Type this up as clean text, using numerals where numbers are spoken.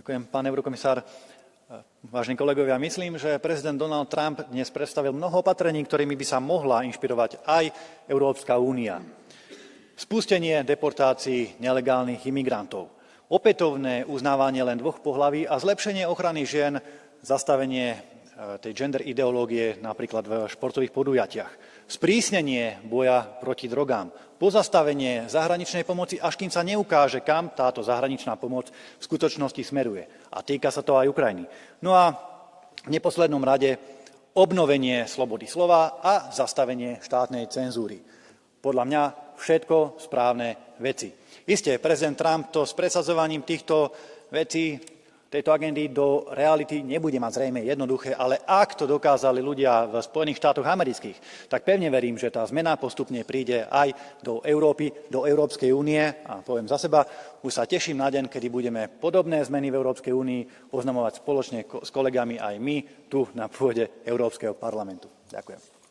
Ďakujem, pán eurokomisár. Vážení kolegovia, myslím, že prezident Donald Trump dnes predstavil mnoho opatrení, ktorými by sa mohla inšpirovať aj Európska únia. Spustenie deportácií nelegálnych imigrantov, opätovné uznávanie len dvoch pohlaví a zlepšenie ochrany žien, zastavenie tej gender ideológie napríklad v športových podujatiach, sprísnenie boja proti drogám, pozastavenie zahraničnej pomoci, až kým sa neukáže, kam táto zahraničná pomoc v skutočnosti smeruje. A týka sa to aj Ukrajiny. No a v neposlednom rade obnovenie slobody slova a zastavenie štátnej cenzúry. Podľa mňa všetko správne veci. Isté, prezident Trump to s presadzovaním týchto vecí, tejto agendy do reality nebude mať zrejme jednoduché, ale ak to dokázali ľudia v Spojených štátoch amerických, tak pevne verím, že tá zmena postupne príde aj do Európy, do Európskej únie a poviem za seba, už sa teším na deň, kedy budeme podobné zmeny v Európskej únii oznamovať spoločne s kolegami aj my tu na pôde Európskeho parlamentu. Ďakujem.